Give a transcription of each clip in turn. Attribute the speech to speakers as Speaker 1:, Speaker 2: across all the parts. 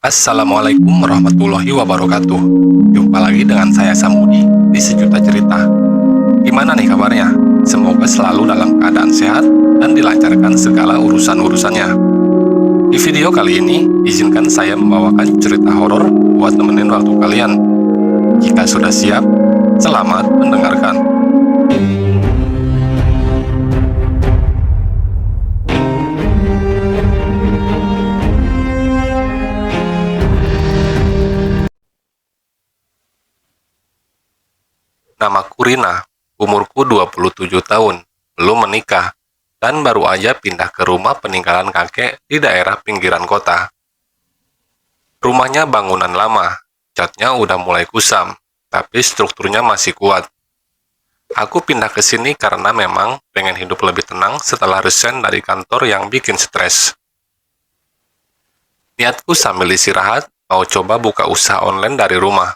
Speaker 1: Assalamualaikum warahmatullahi wabarakatuh. Jumpa lagi dengan saya Samudi di Sejuta Cerita. Gimana nih kabarnya? Semoga selalu dalam keadaan sehat dan dilancarkan segala urusan-urusannya. Di video kali ini, izinkan saya membawakan cerita horor buat nemenin waktu kalian. Jika sudah siap, selamat mendengarkan. Namaku Rina, umurku 27 tahun, belum menikah, dan baru aja pindah ke rumah peninggalan kakek di daerah pinggiran kota. Rumahnya bangunan lama, catnya udah mulai kusam, tapi strukturnya masih kuat. Aku pindah ke sini karena memang pengen hidup lebih tenang setelah resign dari kantor yang bikin stres. Niatku sambil istirahat, mau coba buka usaha online dari rumah.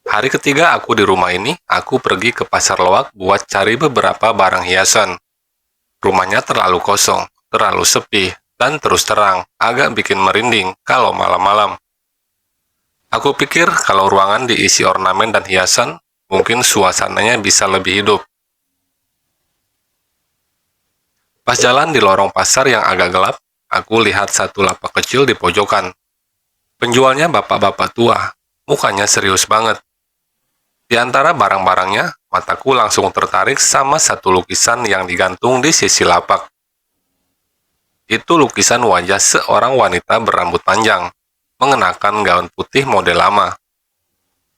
Speaker 1: Hari ketiga aku di rumah ini, aku pergi ke pasar loak buat cari beberapa barang hiasan. Rumahnya terlalu kosong, terlalu sepi, dan terus terang, agak bikin merinding kalau malam-malam. Aku pikir kalau ruangan diisi ornamen dan hiasan, mungkin suasananya bisa lebih hidup. Pas jalan di lorong pasar yang agak gelap, aku lihat satu lapak kecil di pojokan. Penjualnya bapak-bapak tua, mukanya serius banget. Di antara barang-barangnya, mataku langsung tertarik sama satu lukisan yang digantung di sisi lapak. Itu lukisan wajah seorang wanita berambut panjang, mengenakan gaun putih model lama.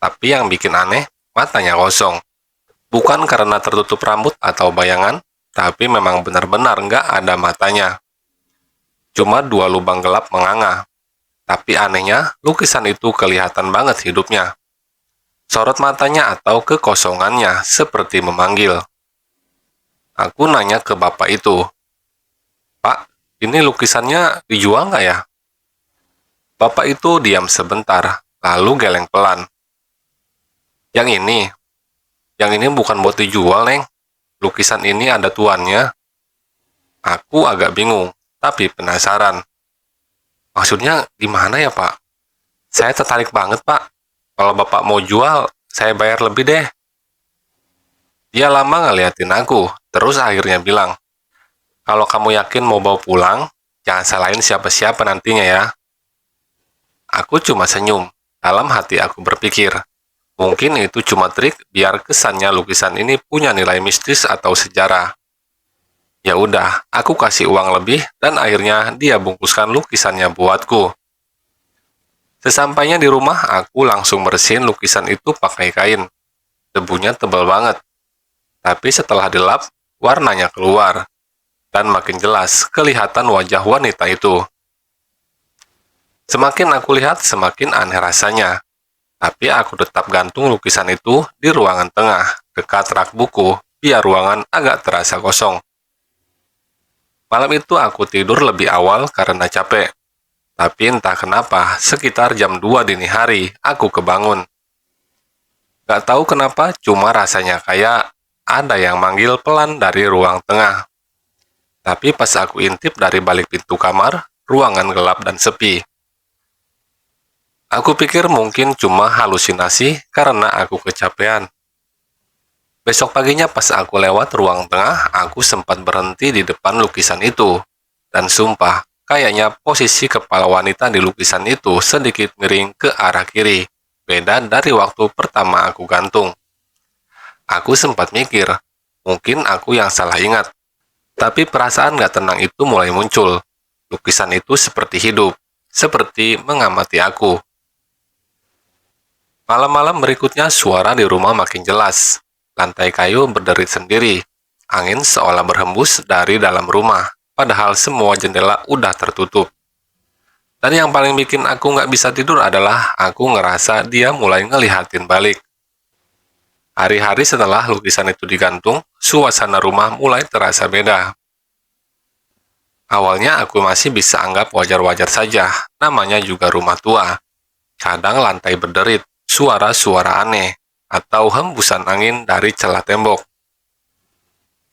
Speaker 1: Tapi yang bikin aneh, matanya kosong. Bukan karena tertutup rambut atau bayangan, tapi memang benar-benar nggak ada matanya. Cuma dua lubang gelap menganga. Tapi anehnya, lukisan itu kelihatan banget hidupnya. Sorot matanya atau kekosongannya seperti memanggil. Aku nanya ke bapak itu, "Pak, ini lukisannya dijual nggak ya?" Bapak itu diam sebentar, lalu geleng pelan. Yang ini bukan buat dijual, Neng. Lukisan ini ada tuannya." Aku agak bingung, tapi penasaran. "Maksudnya gimana ya, Pak? Saya tertarik banget, Pak. Kalau Bapak mau jual, saya bayar lebih deh." Dia lama ngeliatin aku, terus akhirnya bilang, "Kalau kamu yakin mau bawa pulang, jangan salahin siapa-siapa nantinya ya." Aku cuma senyum, dalam hati aku berpikir, mungkin itu cuma trik biar kesannya lukisan ini punya nilai mistis atau sejarah. Ya udah, aku kasih uang lebih dan akhirnya dia bungkuskan lukisannya buatku. Sesampainya di rumah, aku langsung bersihin lukisan itu pakai kain. Debunya tebal banget. Tapi setelah dilap, warnanya keluar. Dan makin jelas kelihatan wajah wanita itu. Semakin aku lihat, semakin aneh rasanya. Tapi aku tetap gantung lukisan itu di ruangan tengah, dekat rak buku, biar ruangan agak terasa kosong. Malam itu aku tidur lebih awal karena capek. Tapi entah kenapa, sekitar jam 2 dini hari, aku kebangun. Gak tahu kenapa, cuma rasanya kayak ada yang manggil pelan dari ruang tengah. Tapi pas aku intip dari balik pintu kamar, ruangan gelap dan sepi. Aku pikir mungkin cuma halusinasi karena aku kecapean. Besok paginya pas aku lewat ruang tengah, aku sempat berhenti di depan lukisan itu. Dan sumpah, kayaknya posisi kepala wanita di lukisan itu sedikit miring ke arah kiri, beda dari waktu pertama aku gantung. Aku sempat mikir, mungkin aku yang salah ingat. Tapi perasaan gak tenang itu mulai muncul. Lukisan itu seperti hidup, seperti mengamati aku. Malam-malam berikutnya suara di rumah makin jelas. Lantai kayu berderit sendiri. Angin seolah berhembus dari dalam rumah. Padahal semua jendela udah tertutup. Dan yang paling bikin aku nggak bisa tidur adalah aku ngerasa dia mulai ngelihatin balik. Hari-hari setelah lukisan itu digantung, suasana rumah mulai terasa beda. Awalnya aku masih bisa anggap wajar-wajar saja, namanya juga rumah tua. Kadang lantai berderit, suara-suara aneh, atau hembusan angin dari celah tembok.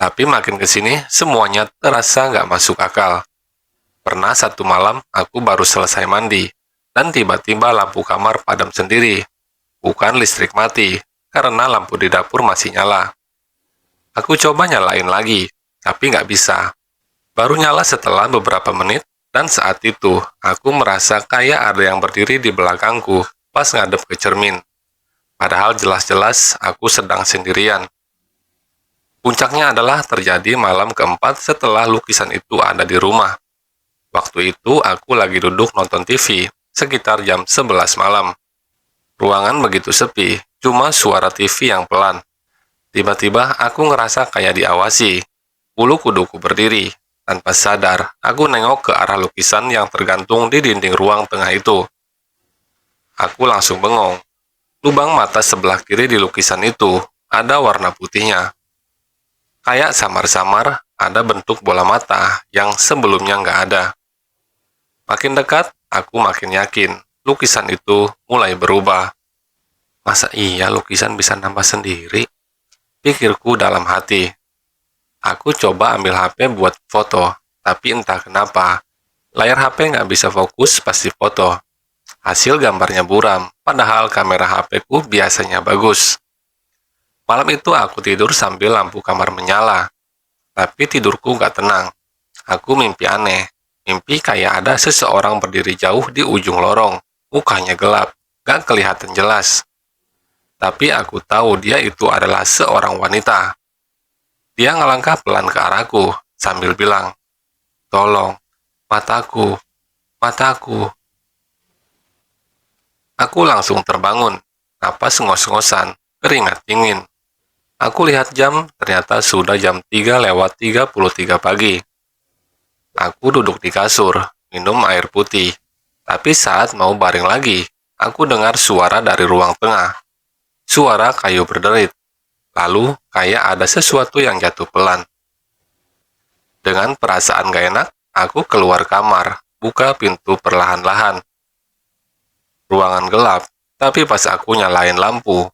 Speaker 1: Tapi makin ke sini, semuanya terasa nggak masuk akal. Pernah satu malam, aku baru selesai mandi. dan tiba-tiba lampu kamar padam sendiri. Bukan listrik mati, karena lampu di dapur masih nyala. Aku coba nyalain lagi, tapi nggak bisa. Baru nyala setelah beberapa menit, dan saat itu aku merasa kayak ada yang berdiri di belakangku pas ngadep ke cermin. Padahal jelas-jelas aku sedang sendirian. Puncaknya adalah terjadi malam keempat setelah lukisan itu ada di rumah. Waktu itu aku lagi duduk nonton TV, sekitar jam 11 malam. Ruangan begitu sepi, cuma suara TV yang pelan. Tiba-tiba aku ngerasa kayak diawasi. Bulu kuduku berdiri. Tanpa sadar, aku nengok ke arah lukisan yang tergantung di dinding ruang tengah itu. Aku langsung bengong. Lubang mata sebelah kiri di lukisan itu ada warna putihnya. Kayak samar-samar ada bentuk bola mata yang sebelumnya nggak ada. Makin dekat, aku makin yakin lukisan itu mulai berubah. Masa iya lukisan bisa nambah sendiri? Pikirku dalam hati. Aku coba ambil HP buat foto, tapi entah kenapa, layar HP nggak bisa fokus pas difoto. Hasil gambarnya buram, padahal kamera HP ku biasanya bagus. Malam itu aku tidur sambil lampu kamar menyala, tapi tidurku nggak tenang. Aku mimpi aneh, mimpi kayak ada seseorang berdiri jauh di ujung lorong, mukanya gelap, nggak kelihatan jelas. Tapi aku tahu dia itu adalah seorang wanita. Dia ngelangkah pelan ke arahku sambil bilang, "Tolong, mataku, mataku." Aku langsung terbangun, napas ngos-ngosan, keringat dingin. Aku lihat jam, ternyata sudah jam 3:33 pagi. Aku duduk di kasur, minum air putih. Tapi saat mau baring lagi, aku dengar suara dari ruang tengah. Suara kayu berderit. Lalu, kayak ada sesuatu yang jatuh pelan. Dengan perasaan gak enak, aku keluar kamar, buka pintu perlahan-lahan. Ruangan gelap, tapi pas aku nyalain lampu,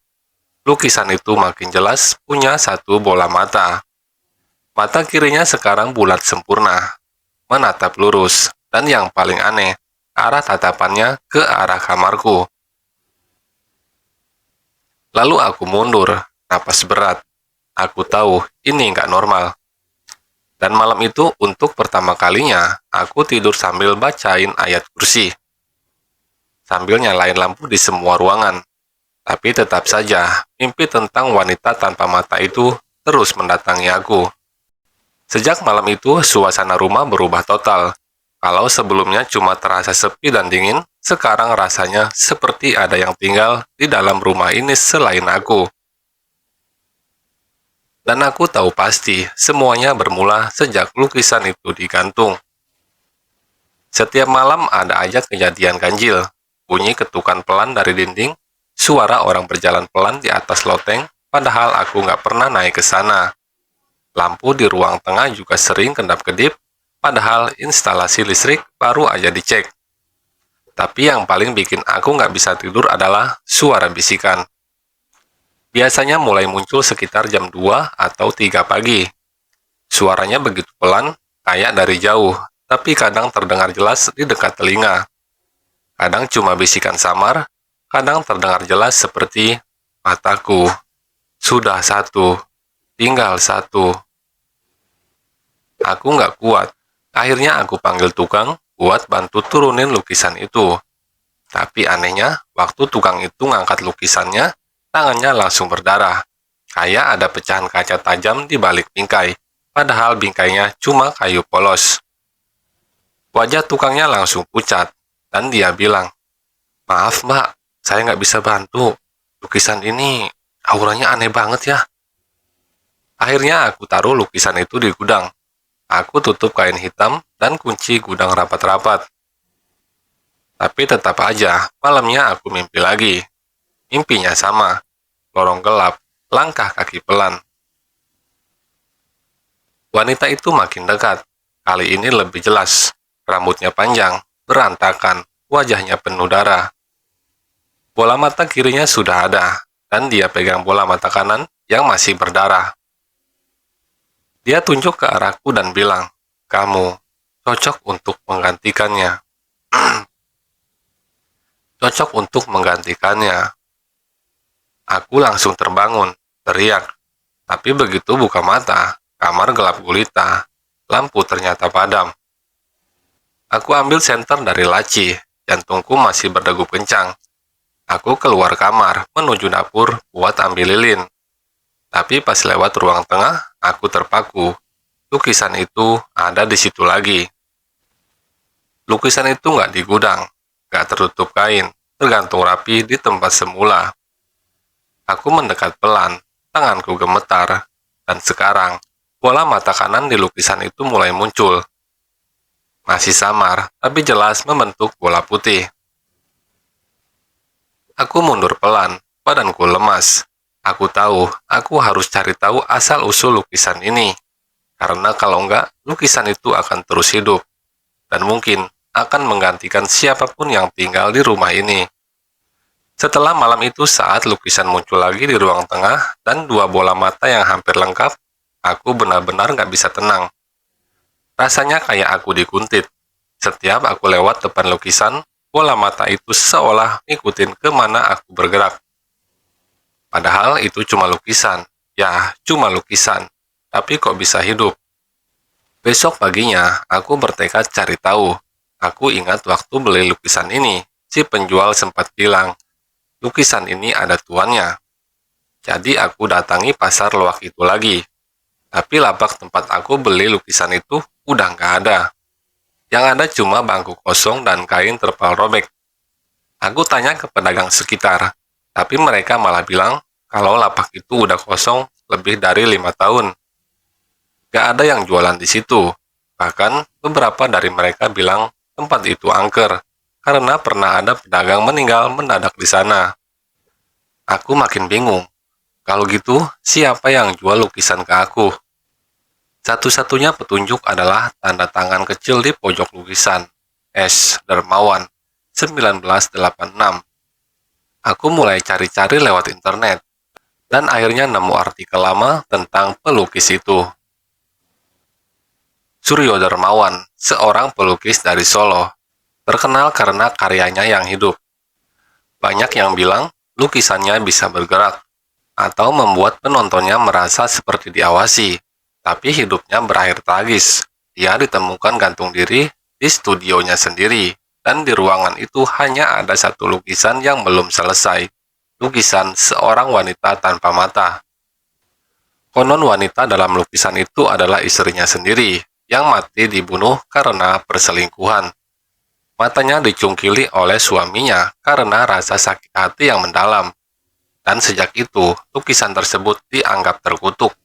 Speaker 1: lukisan itu makin jelas punya satu bola mata. Mata kirinya sekarang bulat sempurna, menatap lurus, dan yang paling aneh, arah tatapannya ke arah kamarku. Lalu aku mundur, napas berat. Aku tahu ini nggak normal. Dan malam itu untuk pertama kalinya, aku tidur sambil bacain ayat kursi. Sambil nyalain lampu di semua ruangan. Tapi tetap saja, mimpi tentang wanita tanpa mata itu terus mendatangi aku. Sejak malam itu, suasana rumah berubah total. Kalau sebelumnya cuma terasa sepi dan dingin, sekarang rasanya seperti ada yang tinggal di dalam rumah ini selain aku. Dan aku tahu pasti, semuanya bermula sejak lukisan itu digantung. Setiap malam ada aja kejadian ganjil, bunyi ketukan pelan dari dinding, suara orang berjalan pelan di atas loteng, padahal aku nggak pernah naik ke sana. Lampu di ruang tengah juga sering kedap-kedip, padahal instalasi listrik baru aja dicek. Tapi yang paling bikin aku nggak bisa tidur adalah suara bisikan. Biasanya mulai muncul sekitar jam 2 atau 3 pagi. Suaranya begitu pelan, kayak dari jauh, tapi kadang terdengar jelas di dekat telinga. Kadang cuma bisikan samar, kadang terdengar jelas seperti, "Mataku, sudah satu, tinggal satu." Aku nggak kuat. Akhirnya aku panggil tukang buat bantu turunin lukisan itu. Tapi anehnya, waktu tukang itu ngangkat lukisannya, tangannya langsung berdarah. Kayak ada pecahan kaca tajam di balik bingkai, padahal bingkainya cuma kayu polos. Wajah tukangnya langsung pucat, dan dia bilang, "Maaf mbak, saya nggak bisa bantu. Lukisan ini auranya aneh banget ya." Akhirnya aku taruh lukisan itu di gudang. Aku tutup kain hitam dan kunci gudang rapat-rapat. Tapi tetap aja, malamnya aku mimpi lagi. Mimpinya sama, lorong gelap, langkah kaki pelan. Wanita itu makin dekat, kali ini lebih jelas. Rambutnya panjang, berantakan, wajahnya penuh darah. Bola mata kirinya sudah ada, dan dia pegang bola mata kanan yang masih berdarah. Dia tunjuk ke arahku dan bilang, "Kamu cocok untuk menggantikannya." cocok untuk menggantikannya. Aku langsung terbangun, teriak. Tapi begitu buka mata, kamar gelap gulita. Lampu ternyata padam. Aku ambil senter dari laci, jantungku masih berdegup kencang. Aku keluar kamar, menuju dapur buat ambil lilin. Tapi pas lewat ruang tengah, aku terpaku. Lukisan itu ada di situ lagi. Lukisan itu nggak di gudang, nggak tertutup kain, tergantung rapi di tempat semula. Aku mendekat pelan, tanganku gemetar, dan sekarang, bola mata kanan di lukisan itu mulai muncul. Masih samar, tapi jelas membentuk bola putih. Aku mundur pelan, badanku lemas. Aku tahu, aku harus cari tahu asal-usul lukisan ini. Karena kalau enggak, lukisan itu akan terus hidup. Dan mungkin akan menggantikan siapapun yang tinggal di rumah ini. Setelah malam itu saat lukisan muncul lagi di ruang tengah dan dua bola mata yang hampir lengkap, aku benar-benar nggak bisa tenang. Rasanya kayak aku dikuntit. Setiap aku lewat depan lukisan, bola mata itu seolah ngikutin kemana aku bergerak. Padahal itu cuma lukisan. Ya, cuma lukisan. Tapi kok bisa hidup? Besok paginya, aku bertekad cari tahu. Aku ingat waktu beli lukisan ini, si penjual sempat bilang, lukisan ini ada tuannya. Jadi aku datangi pasar loak itu lagi. Tapi lapak tempat aku beli lukisan itu udah nggak ada. Yang ada cuma bangku kosong dan kain terpal robek. Aku tanya ke pedagang sekitar, tapi mereka malah bilang kalau lapak itu udah kosong lebih dari 5 tahun. Gak ada yang jualan di situ. Bahkan beberapa dari mereka bilang tempat itu angker, karena pernah ada pedagang meninggal mendadak di sana. Aku makin bingung. Kalau gitu, siapa yang jual lukisan ke aku? Satu-satunya petunjuk adalah tanda tangan kecil di pojok lukisan. S. Darmawan, 1986. Aku mulai cari-cari lewat internet, dan akhirnya nemu artikel lama tentang pelukis itu. Suryo Darmawan, seorang pelukis dari Solo, terkenal karena karyanya yang hidup. Banyak yang bilang lukisannya bisa bergerak, atau membuat penontonnya merasa seperti diawasi, tapi hidupnya berakhir tragis. Dia ditemukan gantung diri di studionya sendiri, dan di ruangan itu hanya ada satu lukisan yang belum selesai, lukisan seorang wanita tanpa mata. Konon wanita dalam lukisan itu adalah istrinya sendiri, yang mati dibunuh karena perselingkuhan. Matanya dicungkili oleh suaminya karena rasa sakit hati yang mendalam. Dan sejak itu, lukisan tersebut dianggap terkutuk.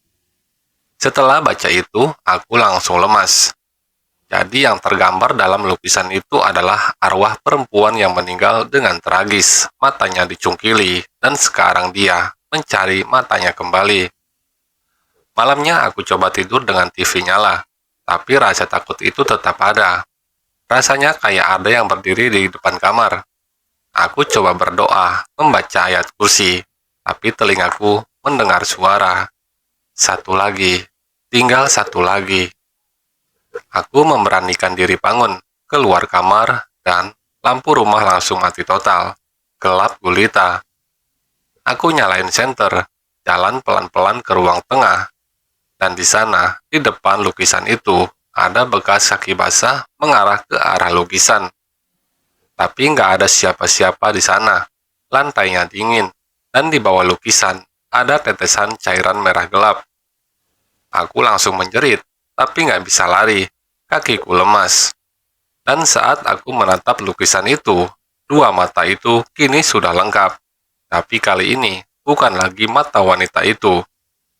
Speaker 1: Setelah baca itu, aku langsung lemas. Jadi yang tergambar dalam lukisan itu adalah arwah perempuan yang meninggal dengan tragis, matanya dicungkili, dan sekarang dia mencari matanya kembali. Malamnya aku coba tidur dengan TV nyala, tapi rasa takut itu tetap ada. Rasanya kayak ada yang berdiri di depan kamar. Aku coba berdoa, membaca ayat kursi, tapi telingaku mendengar suara. Satu lagi, tinggal satu lagi. Aku memberanikan diri bangun, keluar kamar, dan lampu rumah langsung mati total. Gelap gulita. Aku nyalain senter, jalan pelan-pelan ke ruang tengah. Dan di sana, di depan lukisan itu, ada bekas kaki basah mengarah ke arah lukisan. Tapi nggak ada siapa-siapa di sana. Lantainya dingin, dan di bawah lukisan ada tetesan cairan merah gelap. Aku langsung menjerit, tapi nggak bisa lari. Kakiku lemas. Dan saat aku menatap lukisan itu, dua mata itu kini sudah lengkap. Tapi kali ini bukan lagi mata wanita itu.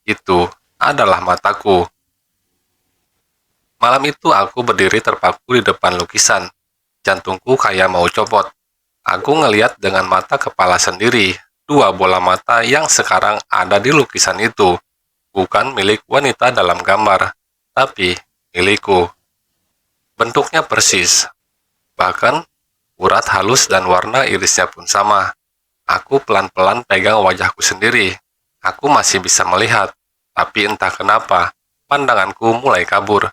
Speaker 1: Itu adalah mataku. Malam itu aku berdiri terpaku di depan lukisan. Jantungku kayak mau copot. Aku ngeliat dengan mata kepala sendiri, dua bola mata yang sekarang ada di lukisan itu. Bukan milik wanita dalam gambar, tapi milikku. Bentuknya persis. Bahkan, urat halus dan warna irisnya pun sama. Aku pelan-pelan pegang wajahku sendiri. Aku masih bisa melihat, tapi entah kenapa, pandanganku mulai kabur.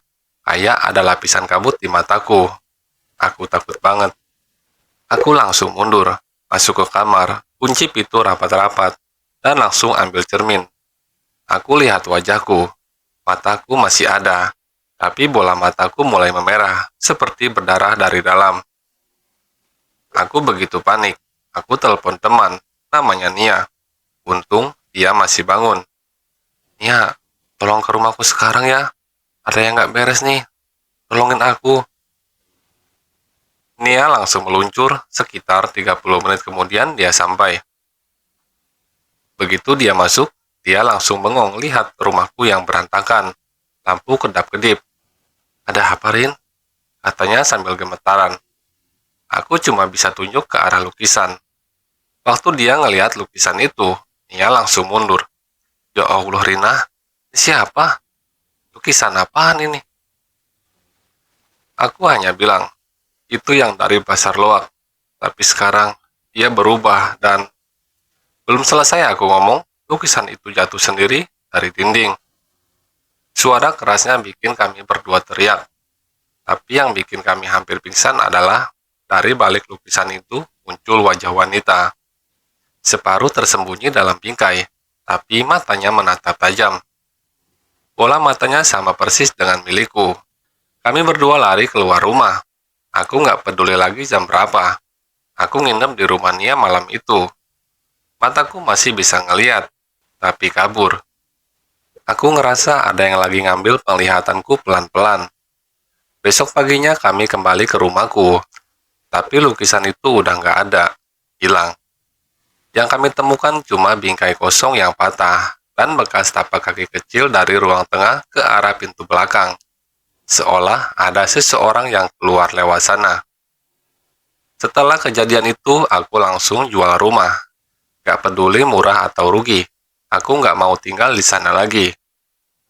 Speaker 1: Kayak ada lapisan kabut di mataku. Aku takut banget. Aku langsung mundur, Masuk ke kamar, kunci pintu rapat-rapat, dan langsung ambil cermin. Aku lihat wajahku. Mataku masih ada, tapi bola mataku mulai memerah, seperti berdarah dari dalam. Aku begitu panik. Aku telepon teman, namanya Nia. Untung dia masih bangun. Nia, tolong ke rumahku sekarang ya. Ada yang nggak beres nih. Tolongin aku. Nia langsung meluncur, sekitar 30 menit kemudian dia sampai. Begitu dia masuk, dia langsung bengong lihat rumahku yang berantakan. Lampu kedap-kedip. Ada apa, Rin? Katanya sambil gemetaran. Aku cuma bisa tunjuk ke arah lukisan. Waktu dia ngelihat lukisan itu, Nia langsung mundur. Ya Allah, Rina, ini siapa? Lukisan apaan ini? Aku hanya bilang, itu yang dari Pasar Loak. Tapi sekarang, dia berubah dan belum selesai aku ngomong, lukisan itu jatuh sendiri dari dinding. Suara kerasnya bikin kami berdua teriak. Tapi yang bikin kami hampir pingsan adalah dari balik lukisan itu muncul wajah wanita. Separuh tersembunyi dalam bingkai, tapi matanya menatap tajam. Bola matanya sama persis dengan milikku. Kami berdua lari keluar rumah. Aku nggak peduli lagi jam berapa. Aku nginep di rumah Nia malam itu. Mataku masih bisa ngeliat, tapi kabur. Aku ngerasa ada yang lagi ngambil penglihatanku pelan-pelan. Besok paginya kami kembali ke rumahku, tapi lukisan itu udah nggak ada, hilang. Yang kami temukan cuma bingkai kosong yang patah, dan bekas tapak kaki kecil dari ruang tengah ke arah pintu belakang. Seolah ada seseorang yang keluar lewat sana. Setelah kejadian itu, aku langsung jual rumah. Gak peduli murah atau rugi, aku gak mau tinggal di sana lagi.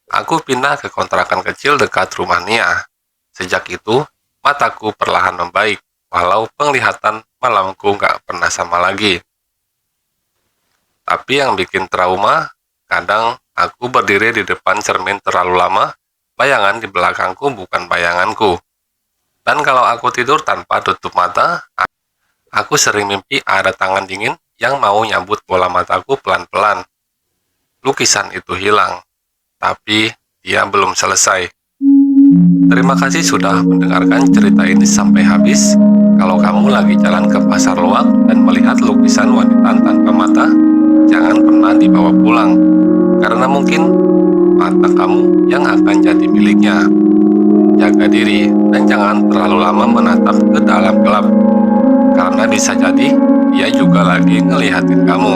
Speaker 1: Aku pindah ke kontrakan kecil dekat rumah Nia. Sejak itu, mataku perlahan membaik, walau penglihatan malamku gak pernah sama lagi. Tapi yang bikin trauma, kadang aku berdiri di depan cermin terlalu lama, bayangan di belakangku bukan bayanganku. Dan kalau aku tidur tanpa tutup mata, aku sering mimpi ada tangan dingin yang mau nyambut bola mataku pelan-pelan. Lukisan itu hilang, tapi dia belum selesai. Terima kasih sudah mendengarkan cerita ini sampai habis. Kalau kamu lagi jalan ke Pasar Loak dan melihat lukisan wanita tanpa mata, jangan pernah dibawa pulang, karena mungkin mata kamu yang akan jadi miliknya. Jaga diri dan jangan terlalu lama menatap ke dalam gelap, karena bisa jadi dia juga lagi ngelihatin kamu.